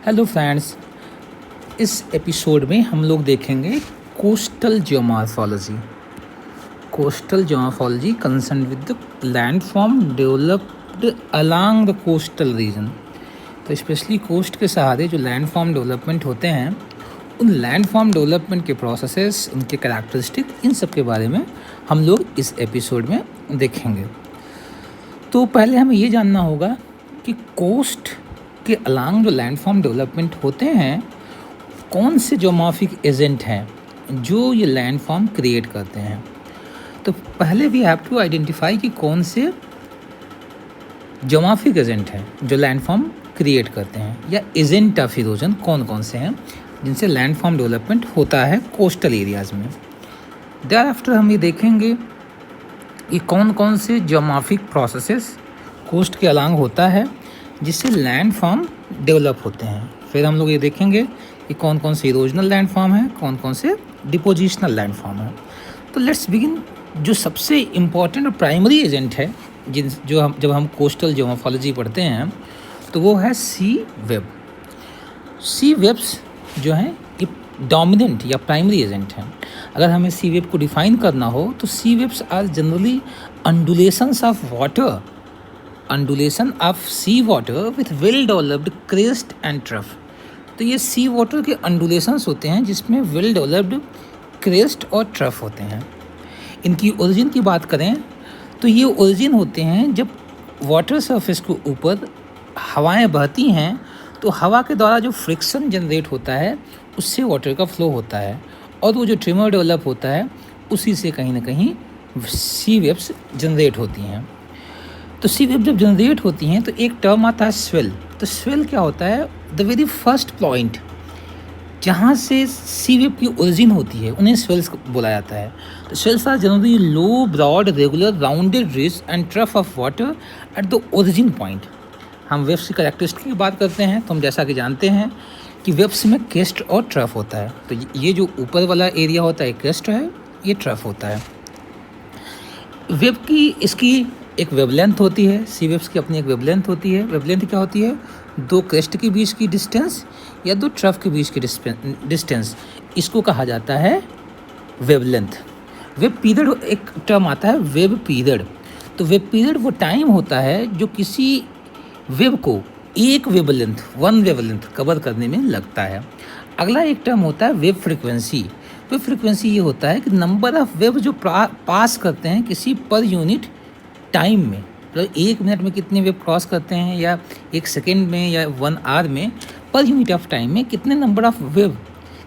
Hello friends, इस episode में हम लोग देखेंगे coastal geomorphology. Coastal geomorphology concern with the landform developed along the coastal region. तो स्पेशली कोस्ट के सहारे जो लैंडफॉर्म डेवलपमेंट होते हैं, उन लैंडफॉर्म डेवलपमेंट के प्रोसेसेस, उनके कैरेक्टरिस्टिक, इन सब के बारे में हम लोग इस एपिसोड में देखेंगे। तो पहले हमें ये जानना होगा कि कोस्ट के अलांग जो लैंडफॉर्म डेवलपमेंट होते हैं, कौन से जियोमॉर्फिक एजेंट हैं जो ये लैंडफॉर्म क्रिएट करते हैं। तो पहले वी हैव टू आइडेंटिफाई कि कौन से जियोमॉर्फिक एजेंट हैं जो लैंडफॉर्म क्रिएट करते हैं, या एजेंट ऑफ इरोजन कौन कौन से हैं जिनसे लैंडफॉर्म डेवलपमेंट होता है कोस्टल एरियाज़ में। देयर आफ्टर हम ये देखेंगे कि कौन कौन से जियोमॉर्फिक प्रोसेसेस कोस्ट के अलांग होता है जिससे लैंडफॉर्म डेवलप होते हैं। फिर हम लोग ये देखेंगे कि कौन कौन से इरोजनल लैंडफॉर्म है, कौन कौन से डिपोजिशनल लैंडफॉर्म है। तो लेट्स बिगिन। जो सबसे इम्पॉर्टेंट और प्राइमरी एजेंट है जब हम कोस्टल जियोमॉर्फोलॉजी पढ़ते हैं, तो वो है सी वेब। सी वेब्स जो हैं ये डोमिनेंट या प्राइमरी एजेंट हैं। अगर हमें सी वेब को डिफाइन करना हो तो sea waves are generally undulations of water, undulation of sea water with well developed crest and trough. तो ये सी वाटर के अंडुलेशंस होते हैं जिसमें वेल डेवलप्ड क्रेस्ट और ट्रफ होते हैं। इनकी ओरिजिन की बात करें तो ये ओरिजिन होते हैं जब वाटर सरफेस के ऊपर हवाएं बहती हैं, तो हवा के द्वारा जो फ्रिक्शन जनरेट होता है उससे वाटर का फ्लो होता है, और वो जो ट्रिमर डेवलप होता है उसी से कहीं ना कहीं सी वेब्स जनरेट होती हैं। तो सी वेब जब जनरेट होती हैं तो एक टर्म आता है स्वेल। तो स्वेल क्या होता है? द वेरी फर्स्ट पॉइंट जहाँ से सी वेब की ओरिजिन होती है उन्हें स्वेल्स बोला जाता है। तो swells are generally low, broad, regular, rounded ridge and trough of water at the origin point. हम वेब्स की कैरेक्टरिस्टिक की बात करते हैं तो हम जैसा कि जानते हैं कि वेब्स में क्रेस्ट और ट्रफ होता है। तो ये जो ऊपर वाला एरिया होता है क्रेस्ट है, ये ट्रफ होता है। वेब की इसकी एक वेवलेंथ होती है, सी वेब्स की अपनी एक वेवलेंथ होती है। वेवलेंथ क्या होती है? दो क्रेस्ट के बीच की डिस्टेंस या दो ट्रफ के बीच की डिस्टेंस, इसको कहा जाता है वेवलेंथ। वेब पीरियड एक टर्म आता है, वेब पीरियड। तो वेब पीरियड वो टाइम होता है जो किसी वेब को एक वेवलेंथ, वन वेवलेंथ कवर करने में लगता है। अगला एक टर्म होता है वेब फ्रिक्वेंसी। वेब फ्रिक्वेंसी ये होता है कि नंबर ऑफ वेब जो पास करते हैं किसी पर यूनिट टाइम में, मतलब एक मिनट में कितने वेब क्रॉस करते हैं, या एक सेकेंड में, या 1 आवर में, पर यूनिट ऑफ टाइम में कितने नंबर ऑफ वेब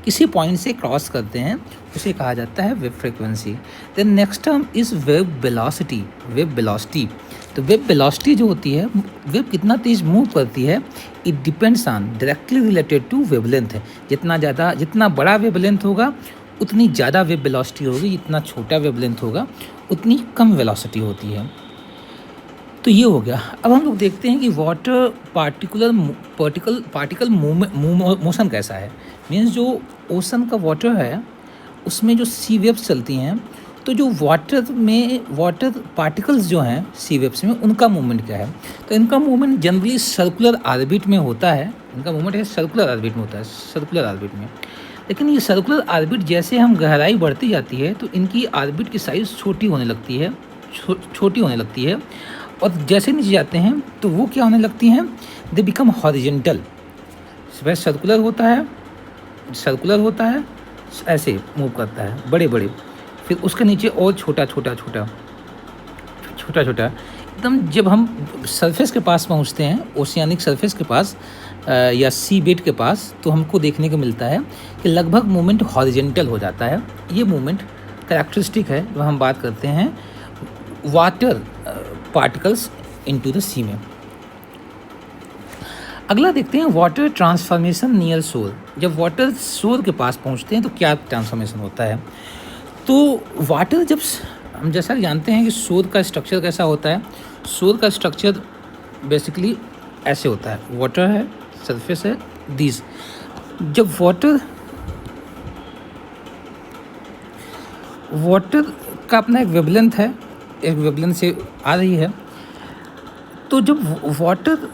किसी पॉइंट से क्रॉस करते हैं, उसे कहा जाता है wave frequency. Then next term is wave velocity. Wave velocity, तो वेब वेलोसिटी जो होती है, वेब कितना तेज़ मूव करती है, it depends on, directly related to wavelength. जितना बड़ा वेवलेंथ होगा उतनी ज़्यादा वेब वेलोसिटी होगी, जितना छोटा वेवलेंथ होगा उतनी कम वेलोसिटी होती है। तो ये हो गया। अब हम लोग देखते हैं कि वाटर पार्टिकल मोशन कैसा है। मीन्स जो ओशन का वाटर है उसमें जो सी वेव्स चलती हैं, तो जो वाटर पार्टिकल्स जो हैं सी वेव्स में, उनका मूवमेंट क्या है। तो इनका मूवमेंट जनरली सर्कुलर ऑर्बिट में होता है। इनका मूवमेंट है सर्कुलर ऑर्बिट में होता है, सर्कुलर ऑर्बिट में। लेकिन ये सर्कुलर ऑर्बिट जैसे हम गहराई बढ़ती जाती है तो इनकी ऑर्बिट की साइज़ छोटी होने लगती है, और जैसे नीचे जाते हैं तो वो क्या होने लगती हैं? They become horizontal. वह सर्कुलर होता है, ऐसे मूव करता है, बड़े बड़े, फिर उसके नीचे और छोटा एकदम। जब हम सरफेस के पास पहुंचते हैं, ओशियानिक सरफेस के पास या सी बेड के पास, तो हमको देखने को मिलता है कि लगभग मूवमेंट हॉरिजेंटल हो जाता है। ये मूवमेंट कैरेक्टरिस्टिक है जब हम बात करते हैं वाटर पार्टिकल्स इनटू द सी में। अगला देखते हैं वाटर ट्रांसफॉर्मेशन नियर शोर। जब वाटर शोर के पास पहुंचते हैं तो क्या ट्रांसफॉर्मेशन होता है। तो वाटर जब हम जैसा जानते हैं कि शोर का स्ट्रक्चर कैसा होता है। शोर का स्ट्रक्चर बेसिकली ऐसे होता है, वाटर है, सरफेस है, दीज। जब वाटर का अपना एक वेवलेंथ है, एक वेवलेंथ से आ रही है, तो जब वाटर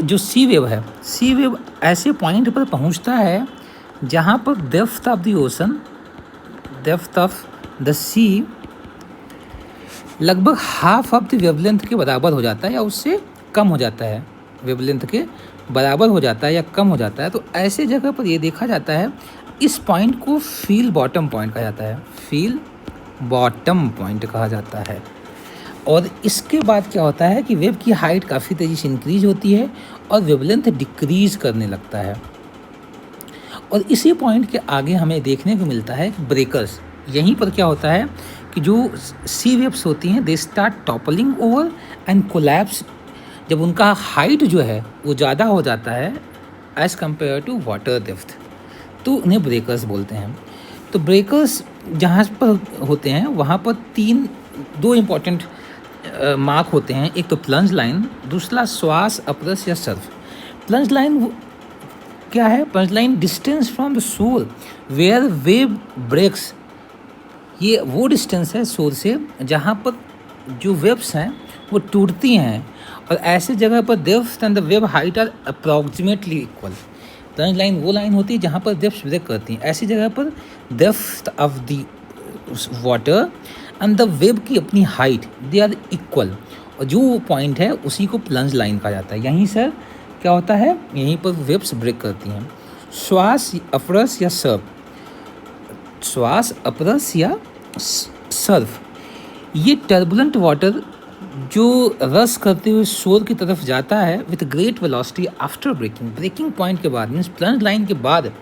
जो सी वेव है, सी वेव ऐसे पॉइंट पर पहुंचता है जहां पर depth of the ocean, depth of the sea लगभग हाफ ऑफ द वेवलेंथ के बराबर हो जाता है या उससे कम हो जाता है, वेवलेंथ के बराबर हो जाता है या कम हो जाता है। तो ऐसे जगह पर ये देखा जाता है, इस पॉइंट को फील बॉटम पॉइंट कहा जाता है, फील बॉटम पॉइंट कहा जाता है। और इसके बाद क्या होता है कि वेव की हाइट काफ़ी तेज़ी से इंक्रीज होती है और वेवलेंथ डिक्रीज करने लगता है। और इसी पॉइंट के आगे हमें देखने को मिलता है कि ब्रेकर्स, यहीं पर क्या होता है कि जो सी वेव्स होती हैं they start toppling over and collapse. जब उनका हाइट जो है वो ज़्यादा हो जाता है as compare to water depth, तो उन्हें ब्रेकर्स बोलते हैं। तो ब्रेकर्स जहाँ पर होते हैं वहाँ पर दो इम्पॉर्टेंट मार्क होते हैं, एक तो प्लंज लाइन, दूसरा श्वास, अपरस या सर्फ। प्लंज लाइन क्या है? Plunge line distance from the shore where wave breaks, ये वो डिस्टेंस है शोर से जहाँ पर जो वेव्स हैं वो टूटती हैं, और ऐसे जगह पर depth and the wave height are approximately equal. Plunge line वो लाइन होती है जहाँ पर डेप्थ ब्रेक करती हैं, ऐसी जगह पर depth of the water and the wave की अपनी हाइट दे आर इक्वल, और जो पॉइंट है उसी को प्लंज लाइन कहा जाता है। यहीं सर क्या होता है, यहीं पर वेव्स ब्रेक करती हैं। श्वास, अपरस या सर्फ, श्वास, अपरस या सर्फ, ये टर्बुलेंट वाटर जो रस करते हुए शोर की तरफ जाता है with great velocity after breaking, breaking point के बाद मीन्स प्लंज लाइन के बाद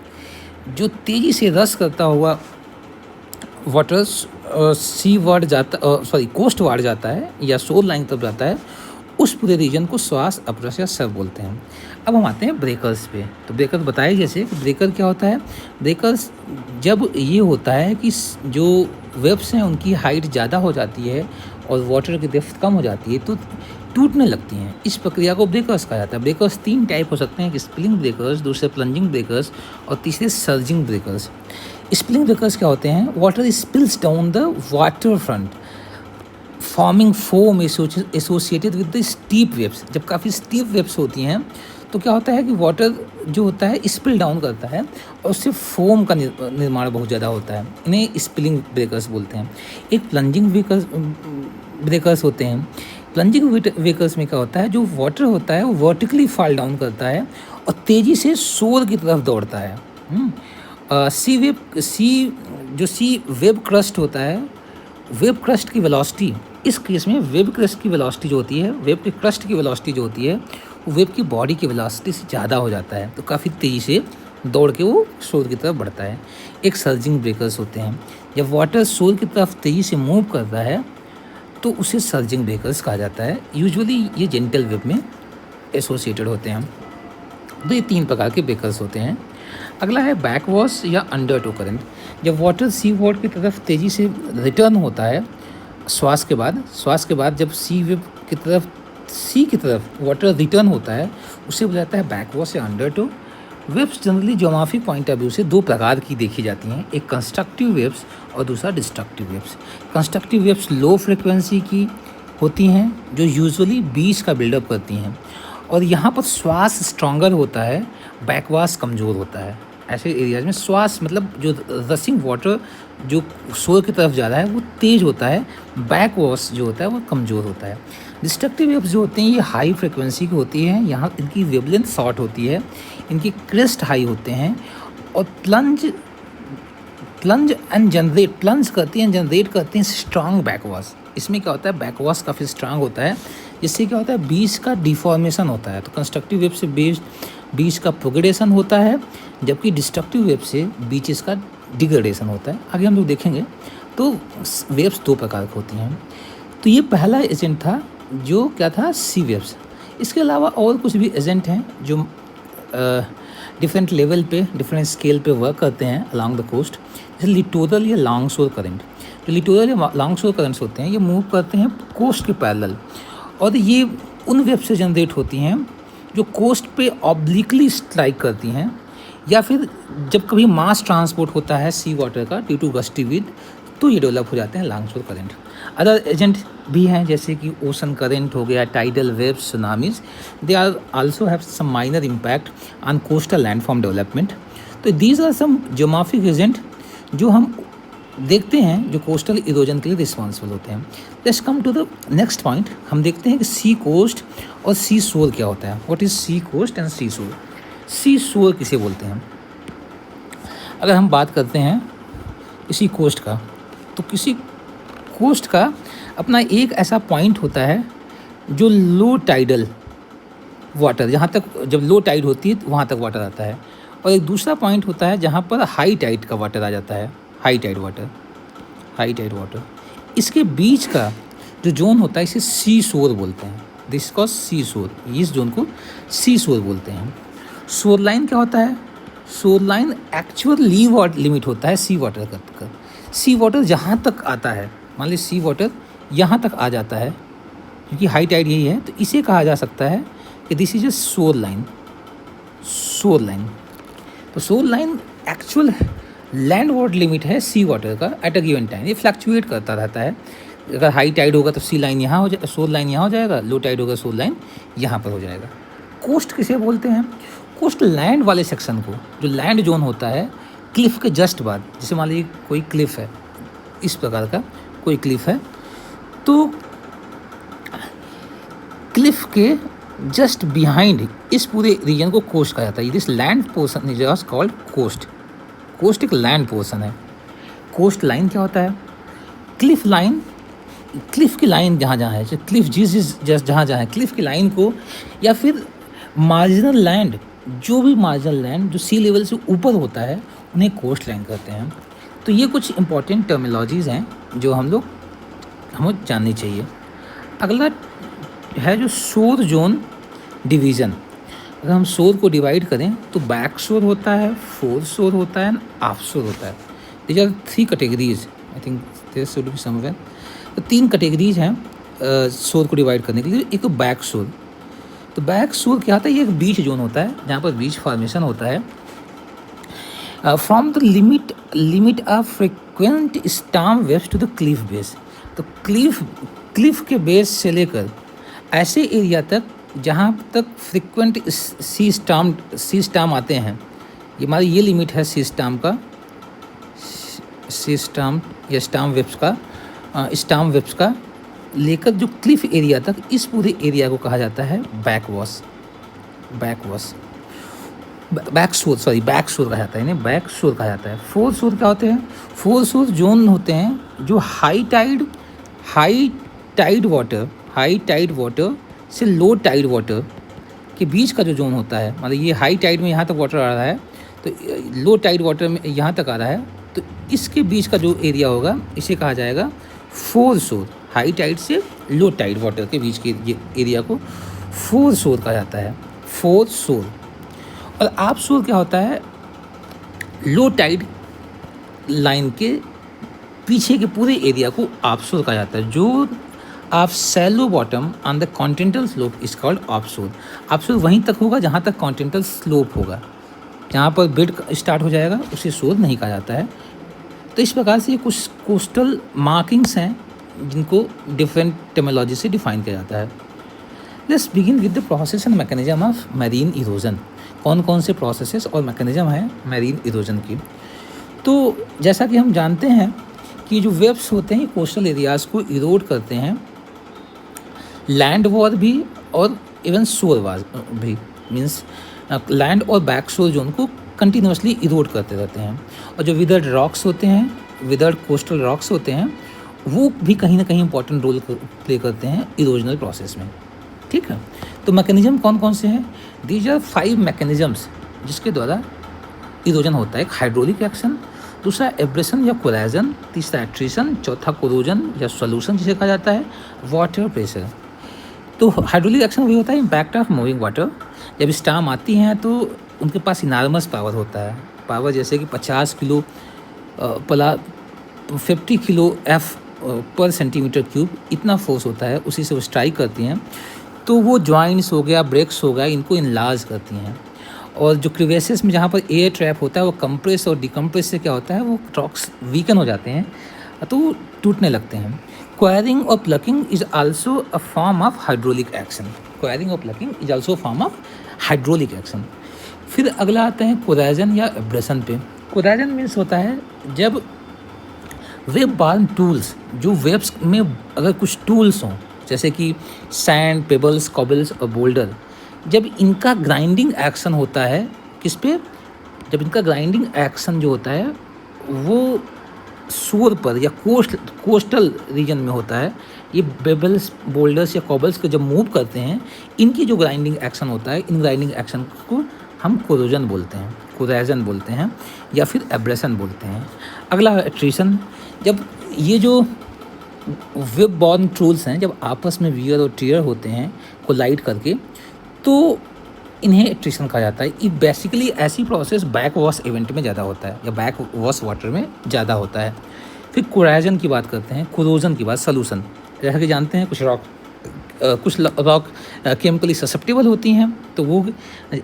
जो तेज़ी से रस करता हुआ वाटर सी वर्ड जाता कोस्ट वार्ड जाता है या शोर लाइन तरफ जाता है, उस पूरे रीजन को श्वास, अपरस या सर्फ बोलते हैं। अब हम आते हैं ब्रेकर्स पे। तो ब्रेकर बताए जैसे कि ब्रेकर क्या होता है, ब्रेकर्स जब ये होता है कि जो वेव्स हैं उनकी हाइट ज़्यादा हो जाती है और वाटर की डेप्थ कम हो जाती है तो टूटने लगती हैं, इस प्रक्रिया को ब्रेकर्स कहा जाता है। ब्रेकर्स 3 टाइप हो सकते हैं, स्पिलिंग ब्रेकर्स, दूसरे प्लंजिंग ब्रेकर्स और तीसरे सर्जिंग ब्रेकर्स। स्पिलिंग ब्रेकर्स क्या होते हैं? Water spills down the water front forming foam associated with the steep waves. जब काफ़ी स्टीप वेव्स होती हैं तो क्या होता है कि वाटर जो होता है स्पिल डाउन करता है और उससे फोम का निर्माण बहुत ज़्यादा होता है, इन्हें स्पिलिंग ब्रेकर्स बोलते हैं। एक प्लंजिंग ब्रेकर्स होते हैं। प्लंजिंग ब्रेकर्स में क्या होता है, जो वाटर होता है वो वर्टिकली फॉल डाउन करता है और तेज़ी से शोर की तरफ दौड़ता है। सी वेब क्रस्ट होता है, वेब क्रस्ट की वेलोसिटी, इस केस में वेब क्रस्ट की वेलोसिटी जो होती है, वेब के क्रस्ट की वेलोसिटी जो होती है वो वेब की बॉडी की वेलोसिटी से ज़्यादा हो जाता है, तो काफ़ी तेज़ी से दौड़ के वो शोर की तरफ बढ़ता है। एक सर्जिंग ब्रेकर्स होते हैं, जब वाटर शोर की तरफ तेज़ी से मूव करता है तो उसे सर्जिंग ब्रेकर्स कहा जाता है। यूजुअली ये जेंटल वेब में एसोसिएटेड होते हैं। तो ये 3 प्रकार के ब्रेकर्स होते हैं। अगला है बैकवॉश या अंडर टो करंट। जब वाटर सी वॉर्ड की तरफ तेज़ी से रिटर्न होता है श्वास के बाद जब सी की तरफ वाटर रिटर्न होता है उसे बोला जाता है बैकवॉश या undertow. Waves generally geometric point of view से 2 प्रकार की देखी जाती हैं, एक कंस्ट्रक्टिव वेव्स और दूसरा destructive waves. Constructive waves low frequency की होती हैं जो यूजुअली बीच का बिल्डअप करती हैं और यहाँ पर श्वास स्ट्रॉन्गर होता है, बैकवॉश कमज़ोर होता है। ऐसे एरियाज में श्वास मतलब जो रसिंग वाटर जो शोर की तरफ जा रहा है वो तेज़ होता है, बैकवॉश जो होता है वो कमज़ोर होता है। डिस्ट्रक्टिव वेव्स जो होते हैं ये हाई फ्रिक्वेंसी की होती हैं, यहाँ इनकी वेवलेंथ शॉर्ट होती है, इनकी क्रेस्ट हाई होते हैं और प्लंज करती हैं जनरेट करती हैं स्ट्रांग बैकवॉश। इसमें क्या होता है, बैकवॉश काफ़ी स्ट्रांग होता है, जिससे क्या होता है बीच का डिफॉर्मेशन होता है। तो कंस्ट्रक्टिव वेव से बीच का प्रोग्रेडेशन होता है, जबकि डिस्ट्रक्टिव वेव से बीचेस का डिग्रेडेशन होता है। आगे हम लोग देखेंगे। तो वेव्स 2 प्रकार की होती हैं। तो ये पहला एजेंट था जो क्या था, सी वेव्स। इसके अलावा और कुछ भी एजेंट हैं जो डिफरेंट लेवल पे, डिफरेंट स्केल पे वर्क करते हैं अलॉन्ग द कोस्ट, जैसे लिटोरल या लॉन्ग शोर करंट। जो लिटोरल या लॉन्ग शोर करंट्स होते हैं ये मूव करते हैं कोस्ट के पैरेलल, और ये उन वेव से जनरेट होती हैं जो कोस्ट पे ऑब्लिकली स्ट्राइक करती हैं, या फिर जब कभी मास ट्रांसपोर्ट होता है सी वाटर का ड्यू टू गस्टी विंड तो ये डेवलप हो जाते हैं लॉन्ग करंट। अदर एजेंट भी हैं जैसे कि ओशन करंट हो गया, tidal waves, tsunamis, they are also have some minor impact on coastal landform development. तो these are some geomorphic agent जो हम देखते हैं जो कोस्टल इरोजन के लिए रिस्पॉन्सिबल होते हैं। Let's come to the next point. हम देखते हैं कि सी कोस्ट और सी शोर क्या होता है। What is sea coast and sea shore? Sea शोर किसे बोलते हैं? अगर हम बात करते हैं किसी कोस्ट का, तो किसी कोस्ट का अपना एक ऐसा पॉइंट होता है जो लो टाइडल वाटर, जहाँ तक जब लो टाइड होती है वहाँ तक वाटर आता है, और एक दूसरा पॉइंट होता है जहाँ पर हाई टाइड का वाटर आ जाता है, हाई टाइड वाटर। इसके बीच का जो जोन होता है इसे सी शोर बोलते हैं। दिस कॉज सी शोर, इस जोन को सी शोर बोलते हैं। शोर लाइन क्या होता है? शोर लाइन एक्चुअल लिमिट होता है सी वाटर का। सी वाटर जहाँ तक आता है, मान लीजिए सी वाटर यहाँ तक आ जाता है, क्योंकि हाई टाइड यही है, तो इसे कहा जा सकता है कि दिस इज ए शोर लाइन। तो shore line actual land water limit है सी वाटर का एट अ गिवन टाइम। ये फ्लक्चुएट करता रहता है। अगर हाई टाइड होगा तो सी लाइन यहाँ हो जाए, शोर लाइन यहाँ हो जाएगा, लो टाइड होगा शोर लाइन यहाँ पर हो जाएगा। कोस्ट किसे बोलते हैं? कोस्ट लैंड वाले सेक्शन को, जो लैंड जोन होता है क्लिफ के जस्ट बाद, जैसे मान लीजिए कोई क्लिफ है, इस प्रकार का कोई क्लिफ है, तो क्लिफ के जस्ट बिहाइंड इस पूरे रीजन को कोस्ट कहा जाता है। This land portion is called coast. Coast एक लैंड पोर्शन है। कोस्ट लाइन क्या होता है? क्लिफ लाइन, क्लिफ की लाइन जहाँ है, क्लिफ जस्ट जहाँ है, क्लिफ की लाइन को, या फिर मार्जिनल लैंड, जो भी मार्जिनल लैंड जो सी लेवल से ऊपर होता है उन्हें कोस्ट लाइन कहते हैं। तो ये कुछ इंपॉर्टेंट टर्मिनोलॉजीज़ हैं जो हमें जाननी चाहिए। अगला है जो शोर जोन डिवीज़न। अगर हम शोर को डिवाइड करें तो बैक शोर होता है, फोर शोर होता है, ऑफ शोर होता है। These are 3 categories. I think there should be somewhere. तो 3 कैटेगरीज हैं शोर को डिवाइड करने के लिए। एक तो बैक शोर। तो बैक शोर क्या होता है? ये एक बीच जोन होता है जहाँ पर बीच फॉर्मेशन होता है। From the limit of frequent storm waves to the cliff base. तो क्लिफ के बेस से लेकर ऐसे एरिया तक जहाँ तक फ्रिक्वेंट सी स्टॉर्म आते हैं, ये हमारी ये लिमिट है सी स्टॉर्म का, सी स्टॉर्म या स्टॉर्म वेव्स का लेकर जो क्लिफ एरिया तक, इस पूरे एरिया को कहा जाता है बैक शोर कहा जाता है, इन्हें बैक शोर कहा जाता है। फोर शोर क्या होते हैं? फोर शोर जोन होते हैं जो हाई टाइड वाटर से लो टाइड वाटर के बीच का जो जोन होता है। मतलब ये हाई टाइड में यहाँ तक वाटर आ रहा है, तो लो टाइड वाटर में यहाँ तक आ रहा है, तो इसके बीच का जो एरिया होगा इसे कहा जाएगा फोर शोर। हाई टाइड से लो टाइड वाटर के बीच के ये एरिया को फोर शोर कहा जाता है, फोर शोर। और ऑफ शोर क्या होता है? लो टाइड लाइन के पीछे के पूरे एरिया को ऑफ शोर कहा जाता है। जो of shallow bottom on the continental slope is called offshore. Offshore वहीं तक होगा जहाँ तक कॉन्टिनेंटल स्लोप होगा, जहाँ पर बेड स्टार्ट हो जाएगा उसे शोर नहीं कहा जाता है। तो इस प्रकार से ये कुछ कोस्टल मार्किंग्स हैं जिनको डिफरेंट टर्मिनोलॉजी से डिफाइन किया जाता है। Let's begin with the process and mechanism of marine erosion. कौन कौन से प्रोसेसेस और मैकेनिज्म हैं मैरीन इरोजन की? तो जैसा कि हम जानते हैं कि जो वेव्स होते हैं कोस्टल एरियाज़ को इरोड करते हैं, लैंड वॉर भी और इवन शोर वार भी, मीन्स लैंड और बैक शोर जोन को कंटिन्यूसली इरोड करते रहते हैं। और जो विदर्ड रॉक्स होते हैं, विदर्ड कोस्टल रॉक्स होते हैं, वो भी कहीं ना कहीं इंपॉर्टेंट रोल प्ले करते हैं इरोजनल प्रोसेस में। ठीक है, तो मैकेनिज्म कौन कौन से हैं? दीज आर 5 मैकेनिज्म्स जिसके द्वारा इरोजन होता है। एक हाइड्रोलिक एक्शन, दूसरा एब्रेशन या कोराजन, तीसरा एट्रीशन, चौथा कोरोजन या सॉल्यूशन जिसे कहा जाता है, वाटर प्रेशर। तो हाइड्रोलिक एक्शन वही होता है इम्पैक्ट ऑफ मूविंग वाटर। जब स्टॉर्म आती हैं तो उनके पास इनार्मस पावर होता है, पावर जैसे कि 50 किलो 50 किलो एफ पर सेंटीमीटर क्यूब, इतना फोर्स होता है, उसी से वो स्ट्राइक करती हैं। तो वो जॉइंट्स हो गया, ब्रेक्स हो गया, इनको इनलार्ज करती हैं। और जो क्रिवेसेस में जहाँ पर एयर ट्रैप होता है वो कंप्रेस और डिकम्प्रेस से क्या होता है, वो रॉक्स वीकन हो जाते हैं। तो टूटने लगते हैं। क्वायरिंग और plucking is also a form of hydraulic action. Quarrying और plucking is also form of hydraulic action. फिर अगला आता है कोराजन या एब्रेशन पे। कोराजन मीन्स होता है जब वेब बार्न टूल्स, जो वेब्स में अगर कुछ टूल्स हों जैसे कि सैंड, पेबल्स, कॉबल्स और बोल्डर, जब इनका ग्राइंडिंग एक्शन होता है किस पे, जब इनका ग्राइंडिंग एक्शन जो होता है वो शोर पर या कोस्टल रीजन में होता है, ये बेबल्स, बोल्डर्स या कॉबल्स को जब मूव करते हैं, इनकी जो ग्राइंडिंग एक्शन होता है, इन ग्राइंडिंग एक्शन को हम कोरोजन बोलते हैं, कोराजन बोलते हैं या फिर एब्रेशन बोलते हैं। अगला एट्रीशन, जब ये जो वेब बॉर्न टूल्स हैं जब आपस में वियर और टीयर होते हैं कोलाइड करके, तो इन्हें एट्रीशन कहा जाता है। ये बेसिकली ऐसी प्रोसेस बैक वॉश इवेंट में ज़्यादा होता है या बैक वॉश वाटर में ज़्यादा होता है। फिर कोराजन की बात करते हैं, कोरोजन की बात, सॉल्यूशन। जैसा कि जानते हैं कुछ रॉक केमिकली ससेप्टेबल होती हैं, तो वो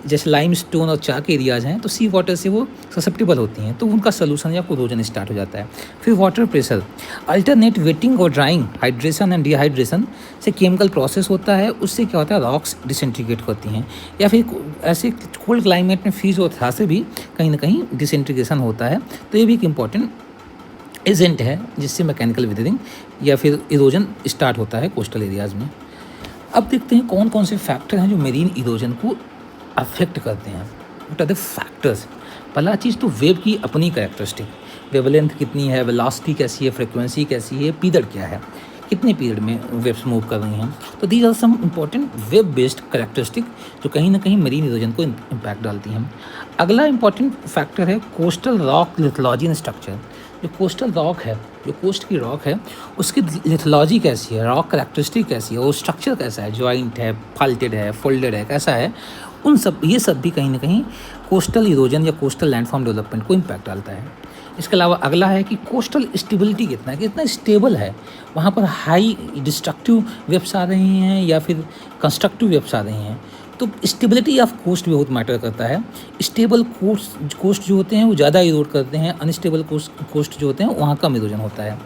जैसे लाइम स्टोन और चाक एरियाज़ हैं तो सी वाटर से वो ससेप्टेबल होती हैं, तो उनका सोल्यूशन या कोरोजन स्टार्ट हो जाता है। फिर वाटर प्रेशर, अल्टरनेट वेटिंग और ड्राइंग, हाइड्रेशन एंड डिहाइड्रेशन से केमिकल प्रोसेस होता है, उससे क्या होता है रॉक्स डिसइंटीग्रेट होती हैं, या फिर ऐसे कोल्ड क्लाइमेट में फ्रीज और था से भी कहीं ना कहीं डिसइंटीग्रेशन होता है। तो ये भी एक इम्पॉर्टेंट एजेंट है जिससे मैकेनिकल विदरिंग या फिर इरोजन स्टार्ट होता है कोस्टल एरियाज़ में। अब देखते हैं कौन कौन से फैक्टर हैं जो मेरीन इरोजन को अफेक्ट करते हैं। What are the factors? पहला चीज़ तो वेव की अपनी कैरेक्टरिस्टिक, वेवलेंथ कितनी है, वेलोसिटी कैसी है, फ्रिक्वेंसी कैसी है, पीरियड क्या है, कितने पीरियड में वेव्स मूव कर रही हैं। तो these are some important wave based characteristic जो कहीं ना कहीं मेरीन इरोजन को इम्पैक्ट डालती हैं। अगला इम्पॉर्टेंट फैक्टर है coastal rock lithology and structure. जो कोस्टल रॉक है, जो कोस्ट की रॉक है, उसकी लिथोलॉजी कैसी है, रॉक कैरेक्टरिस्टिक कैसी है, वो स्ट्रक्चर कैसा है, जॉइंट है, फाल्टेड है, फोल्डेड है, कैसा है, ये सब भी कहीं ना कहीं कोस्टल इरोजन या कोस्टल लैंडफॉर्म डेवलपमेंट को इम्पैक्ट डालता है। इसके अलावा अगला है कि कोस्टल स्टेबिलिटी कितना है, कितना स्टेबल है, वहाँ पर हाई डिस्ट्रक्टिव वेव्स आ रही हैं या फिर कंस्ट्रक्टिव वेव्स आ रही हैं। तो स्टेबिलिटी ऑफ कोस्ट भी बहुत मैटर करता है। स्टेबल कोस्ट जो होते हैं वो ज़्यादा इरोड करते हैं, अनस्टेबल कोस्ट जो होते हैं वहाँ कम इरोजन होता है।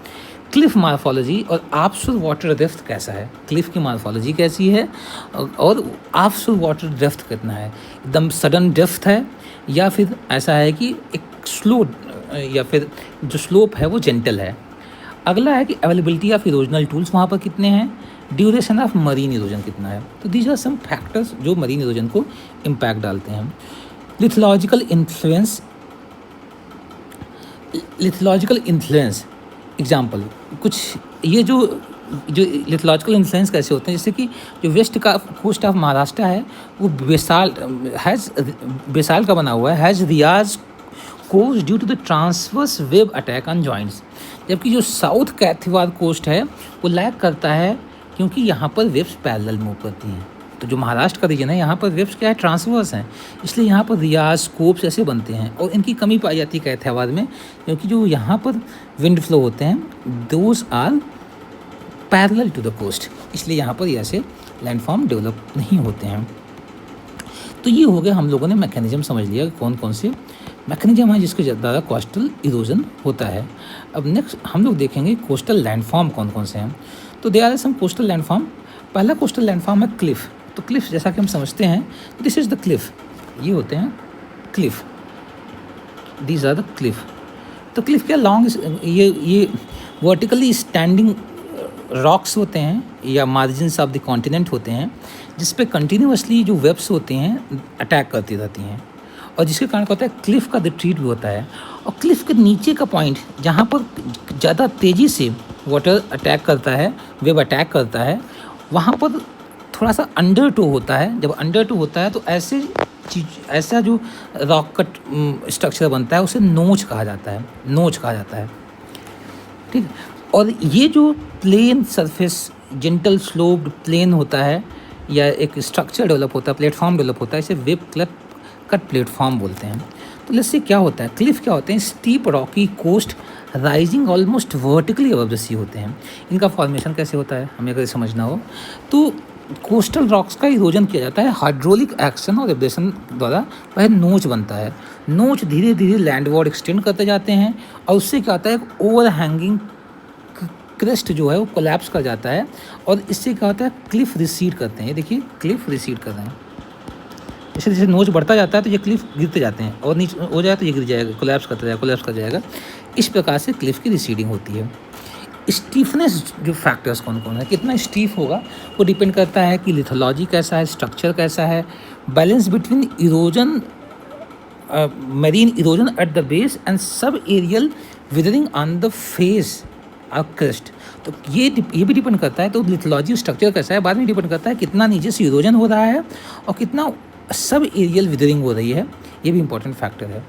क्लिफ मार्फोलॉजी और ऑफशोर वाटर डेप्थ कैसा है, क्लिफ की मार्फोलॉजी कैसी है और ऑफशोर वाटर डेप्थ कितना है, एकदम सडन डेप्थ है या फिर ऐसा है कि एक स्लो या फिर जो स्लोप है वो जेंटल है। अगला है कि अवेलेबिलिटी ऑफ इरोजनल टूल्स वहाँ पर कितने हैं, ड्यूरेशन ऑफ मरीन इरोजन कितना है। तो दीज आर सम फैक्टर्स जो मरीन इरोजन को इम्पैक्ट डालते हैं। लिथोलॉजिकल इन्फ्लुएंस एग्जाम्पल कुछ, ये जो लिथोलॉजिकल इन्फ्लुएंस कैसे होते हैं, जैसे कि जो वेस्ट का कोस्ट ऑफ महाराष्ट्र है वो बेसाल का बना हुआ है, has rias coast due to the transverse wave attack on joints. जबकि जो साउथ कैथीवार कोस्ट है वो लैग करता है क्योंकि यहाँ पर वेव्स पैरेलल मूव करती हैं। तो जो महाराष्ट्र का रीजन है यहाँ पर वेव्स क्या है, ट्रांसवर्स हैं, इसलिए यहाँ पर रियाज स्कोप्स ऐसे बनते हैं और इनकी कमी पाई जाती है कैथीवार में, क्योंकि जो यहाँ पर विंड फ्लो होते हैं those are parallel to the coast, इसलिए यहाँ पर ऐसे लैंडफॉर्म डेवलप नहीं होते हैं। तो ये हो गया, हम लोगों ने मैकेनिज्म समझ लिया कौन कौन से मैकेनिज्म है जिसके द्वारा कोस्टल इरोजन होता है। अब नेक्स्ट हम लोग देखेंगे कोस्टल लैंडफॉर्म कौन कौन से हैं। तो they are some coastal landform. पहला कोस्टल लैंडफॉर्म है क्लिफ। तो क्लिफ जैसा कि हम समझते हैं, दिस इज़ द क्लिफ, ये होते हैं cliff, these are the cliff. तो क्लिफ क्या, लॉन्ग ये वर्टिकली स्टैंडिंग रॉक्स होते हैं या मार्जिन्स ऑफ द कॉन्टिनेंट होते हैं जिस पे कंटिन्यूसली जो वेब्स होते हैं अटैक करती रहती हैं, और जिसके कारण क्या होता है क्लिफ का रिट्रीट भी होता है। और क्लिफ के नीचे का पॉइंट जहाँ पर ज़्यादा तेज़ी से वाटर अटैक करता है, वेब अटैक करता है, वहाँ पर थोड़ा सा अंडर टो होता है। जब अंडर टो होता है तो ऐसा जो रॉक कट स्ट्रक्चर बनता है उसे नोच कहा जाता है, ठीक है। और ये जो plane surface, gentle sloped plane होता है या एक स्ट्रक्चर डेवलप होता है, प्लेटफॉर्म डेवलप होता है, इसे वेब कट प्लेटफॉर्म बोलते हैं। तो इससे क्या होता है, क्लिफ क्या होते हैं, steep rocky coast rising almost vertically above the sea होते हैं। इनका फॉर्मेशन कैसे होता है हमें अगर समझना हो तो कोस्टल रॉक्स का इरोजन किया जाता है हाइड्रोलिक एक्शन और एब्रेशन द्वारा। वह नोच बनता है, नोच धीरे धीरे लैंडवर्ड एक्सटेंड करते जाते हैं और उससे क्या होता है, एक ओवर हैंगिंग क्रेस्ट जो है वो कोलैप्स कर जाता है और इससे क्या होता है, क्लिफ रिसीड करते हैं। ये देखिए क्लिफ रिसीड कर रहे हैं। जैसे जैसे नोच बढ़ता जाता है तो ये क्लिफ गिरते जाते हैं और नीचे हो जाए तो ये गिर जाएगा, कोलैप्स करता जाएगा, कोलैप्स कर जाएगा। इस प्रकार से क्लिफ की रिसीडिंग होती है। स्टीफनेस जो फैक्टर्स कौन कौन है, कितना स्टीफ होगा वो डिपेंड करता है कि लिथोलॉजी कैसा है, स्ट्रक्चर कैसा है, balance between erosion, marine erosion at the base and subaerial withering on the face of crust। तो ये भी डिपेंड करता है, तो लिथोलॉजी स्ट्रक्चर कैसा है बाद में डिपेंड करता है कितना नीचे से इरोजन हो रहा है और कितना सब एरियल विदरिंग हो रही है। ये भी इंपॉर्टेंट फैक्टर है।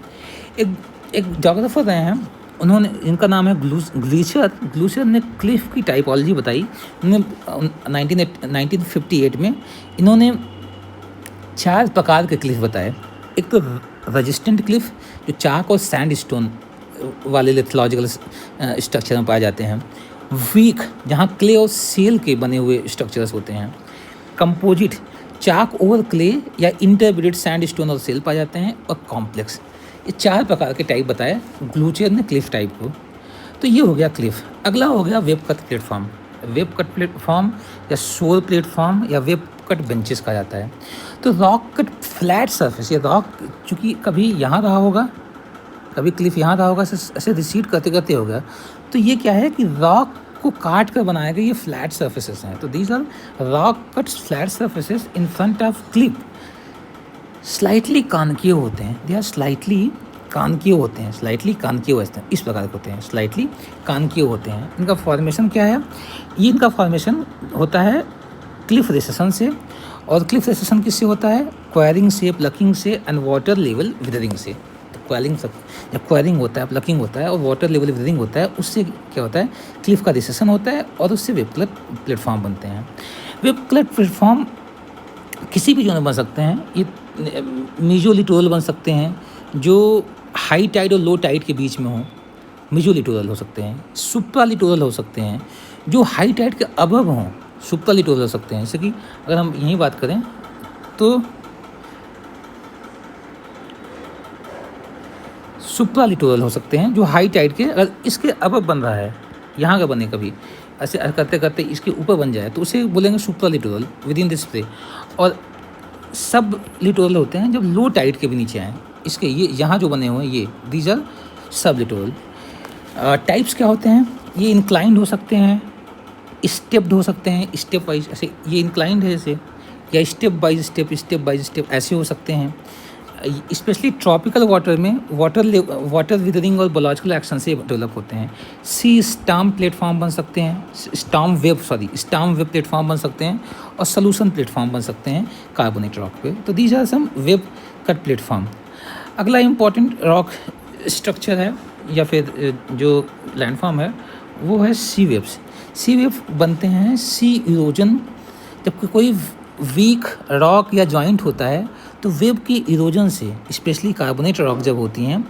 एक जोग्राफर रहे हैं, उन्होंने, इनका नाम है ग्लूसर ने क्लिफ की टाइपोलॉजी बताई। उन्होंने 1958 में इन्होंने 4 प्रकार के क्लिफ बताए। एक तो रेजिस्टेंट क्लिफ जो चाक और सैंड स्टोन वाले लिथोलॉजिकल स्ट्रक्चर में पाए जाते हैं। वीक जहाँ क्ले और सेल के बने हुए स्ट्रक्चर्स होते हैं। कंपोजिट चाक ओवर क्ले या इंटरमीडिएट सैंड स्टोन और सेल पाए जाते हैं। और कॉम्प्लेक्स, ये 4 प्रकार के टाइप बताए ग्लूचर ने क्लिफ टाइप को। तो ये हो गया क्लिफ। अगला हो गया web cut platform. Web cut platform या शोर प्लेटफॉर्म या वेब कट बेंचेस कहा जाता है। तो रॉक कट फ्लैट सरफेस, ये रॉक चूँकि कभी यहाँ रहा होगा, कभी क्लिफ यहाँ रहा होगा, ऐसे रिसीड करते करते होगा। तो ये क्या है कि रॉक को काट कर बनाया गया ये फ्लैट सरफेसेस हैं। तो these are rock cuts flat surfaces in front of cliff. Slightly concave होते हैं, दे आर स्लाइटली कॉनकेव होते हैं, स्लाइटली कॉनकेव होते हैं, इस प्रकार के होते हैं, स्लाइटली कॉनकेव होते हैं। इनका फॉर्मेशन क्या है, ये इनका फॉर्मेशन होता है क्लिफ रिसेशन से। और क्लिफ रिसेशन किससे होता है, क्वायरिंग से, प्लकिंग से एंड वाटर लेवल विदरिंग से। तो क्वायरिंग सब, जब क्वायरिंग होता है, प्लकिंग होता है और वाटर लेवल विदरिंग होता है, उससे क्या होता है, क्लिफ का रिसेशन होता है और उससे वेब कट प्लेटफॉर्म बनते हैं। वेब कट प्लेटफॉर्म किसी भी जोन में बन सकते हैं। ये मीजोलिटोरल बन सकते हैं जो हाई टाइड और लो टाइड के बीच में हो, मीजोलिटोरल हो सकते हैं। सुप्रालिटोरल हो सकते हैं जो हाई टाइड के अबव हों, सुप्रालिटोरल हो सकते हैं। जैसे कि अगर हम यही बात करें तो सुप्रालिटोरल हो सकते हैं जो हाई टाइड के, अगर इसके अबव बन रहा है, यहाँ का बने कभी ऐसे करते करते इसके ऊपर बन जाए तो उसे बोलेंगे सुप्रालिटोरल विद इन दिस प्ले। और सब लिटोरल होते हैं जब लो टाइड के भी नीचे आएँ, इसके ये यहाँ जो बने हुए हैं ये दीज आर सब लिटोरल। टाइप्स क्या होते हैं, ये इंक्लाइंड हो सकते हैं, स्टेप्ड हो सकते हैं, स्टेप वाइज, ऐसे ये इंक्लाइंड है जैसे, या स्टेप बाइज स्टेप ऐसे हो सकते हैं। स्पेशली ट्रॉपिकल वाटर में वाटर विदरिंग और बायोलॉजिकल एक्शन से डेवलप होते हैं। सी स्टाम प्लेटफॉर्म बन सकते हैं, स्टाम वेब प्लेटफॉर्म बन सकते हैं और सोल्यूशन प्लेटफॉर्म बन सकते हैं कार्बोनेट रॉक पे। तो these are some wave cut platform. अगला इम्पॉर्टेंट रॉक स्ट्रक्चर है या फिर जो लैंडफॉर्म है वो है सी वेव्स। सी वेव बनते हैं सी इरोजन, जब कोई वीक रॉक या जॉइंट होता है तो वेब की इरोजन से, स्पेशली कार्बोनेट रॉक जब होती हैं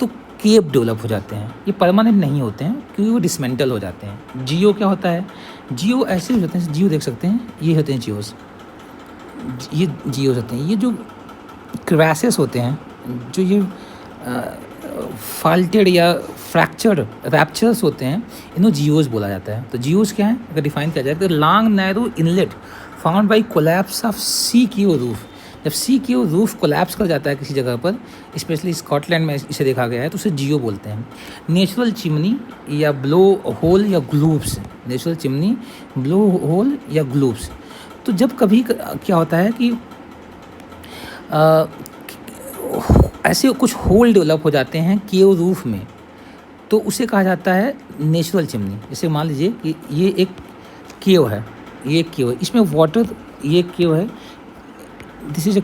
तो केव डेवलप हो जाते हैं। ये परमानेंट नहीं होते हैं क्योंकि वो डिसमेंटल हो जाते हैं। जियो क्या होता है, जियो ऐसे होते हैं, जियो देख सकते हैं, ये होते हैं जियोस, ये जियोस होते हैं। ये जो क्रैसेस होते हैं, जो ये फाल्टेड या फ्रैक्चर्ड रैप्चर्स होते हैं, इन्हें जियोस बोला जाता है। तो जियोस क्या है, अगर डिफाइन किया जाए तो long narrow inlet found by collapse of sea cave roof. जब सी क्यू रूफ कोलैप्स कर जाता है किसी जगह पर, स्पेशली स्कॉटलैंड में इसे देखा गया है, तो उसे जियो बोलते हैं। नेचुरल चिमनी या ब्लो होल या ग्लूब्स, नेचुरल चिमनी, ब्लो होल या ग्लूब्स। तो जब कभी क्या होता है कि ऐसे कुछ होल डेवलप हो जाते हैं केव रूफ में, तो उसे कहा जाता है नेचुरल चिमनी। जैसे मान लीजिए कि ये एक केव है, ये एक केव है, इसमें वाटर, ये एक केव है, दिस इज अ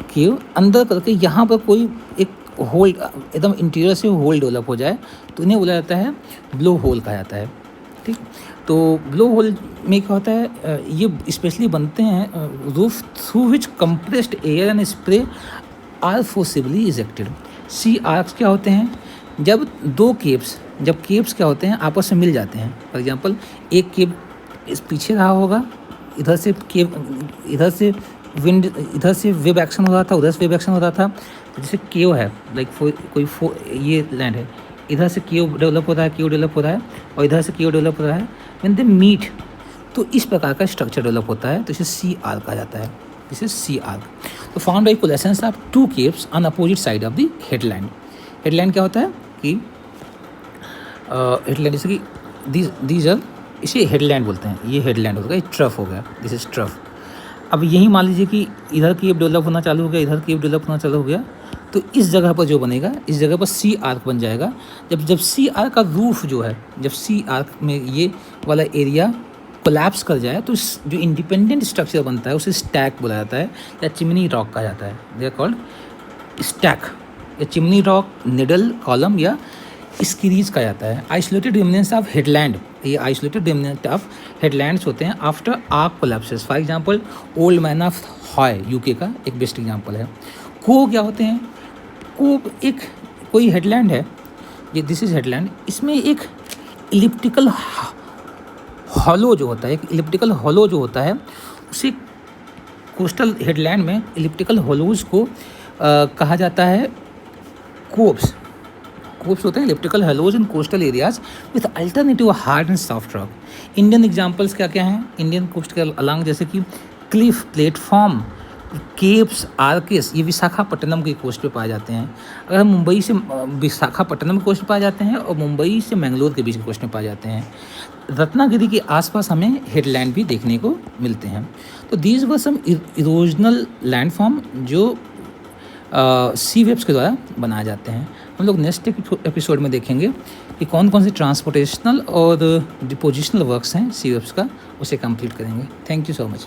केव, अंदर करके यहाँ पर कोई एक होल, एकदम इंटीरियर से होल डेवलप हो जाए तो इन्हें बोला जाता है ब्लो होल कहा जाता है। ठीक, तो ब्लो होल में क्या होता है, ये स्पेशली बनते हैं roof through which compressed air and spray are forcibly ejected. Sea arches क्या होते हैं, जब दो केव्स, जब केव्स क्या होते हैं आपस में मिल जाते हैं। फॉर एग्जांपल एक केव इस पीछे रहा होगा, इधर से केव, इधर से विंड, इधर से वेव एक्शन हो रहा था, उधर से वेव एक्शन हो रहा था। जैसे केव है, लाइक कोई ये लैंड है, इधर से केव डेवलप हो रहा है, केव डेवलप हो रहा है, और इधर से केव डेवलप हो रहा है, व्हेन दे मीट, तो इस प्रकार का स्ट्रक्चर डेवलप होता है, तो इसे सी आर्क कहा जाता है। This is sea arch. तो found by coalescence of two caves on opposite side of the headland. Headland क्या होता है कि हेडलैंड जैसे कि दीज आर, इसे हेडलैंड बोलते हैं, ये हेडलैंड होगा, ये ट्रफ हो गया, दिस इज ट्रफ। अब यही मान लीजिए कि इधर केव डेवलप होना चालू हो गया, इधर केव डेवलप होना चालू हो गया, तो इस जगह पर जो बनेगा, इस जगह पर सी आर्क बन जाएगा। जब जब सी आर्क का रूफ जो है, जब सी आर्क में ये वाला एरिया कोलैप्स कर जाए, तो इस जो इंडिपेंडेंट स्ट्रक्चर बनता है उसे स्टैक बोला जाता है, या चिमनी रॉक कहा जाता है। दे आर कॉल्ड स्टैक, या चिमनी रॉक, निडल कॉलम, या स्क्रीज कहा जाता है। आइसोलेटेड रिमेनेंट्स ऑफ हेडलैंड, ये आइसोलेटेड रिमेनेंट ऑफ हेडलैंड्स होते हैं after arc collapses. For example old man of हॉय, UK का एक बेस्ट एग्जांपल है। कोव क्या होते हैं? कोव एक कोई हेडलैंड है, ये दिस इज हेडलैंड, इसमें एक इलिप्टिकल हॉलो जो होता है, एक इलिप्टिकल हॉलो जो होता है, उसे कोस्टल हेडलैंड में इलिप्टिकल हॉलोज को कहा जाता है कोव्स। कोव्स होते हैं elliptical hollows in coastal areas with alternative hard and soft rock. Indian examples क्या क्या हैं इंडियन कोस्ट के अलॉन्ग, जैसे कि क्लिफ, प्लेटफॉर्म, केव्स, आर्किस, ये विशाखापट्टनम की कोस्ट पे पाए जाते हैं। अगर हम मुंबई से विशाखापट्टनम की कोस्ट पे पाए जाते हैं, और मुंबई से मैंगलोर के बीच की कोस्ट में पाए जाते हैं। रत्नागिरी के आसपास हमें हेडलैंड भी देखने को मिलते हैं। तो these were some erosional landform जो सी वेव्स के द्वारा बनाए जाते हैं। हम लोग नेक्स्ट एपिसोड में देखेंगे कि कौन कौन से ट्रांसपोर्टेशनल और डिपोजिशनल वर्क्स हैं सी वेव्स का, उसे कंप्लीट करेंगे। Thank you so much.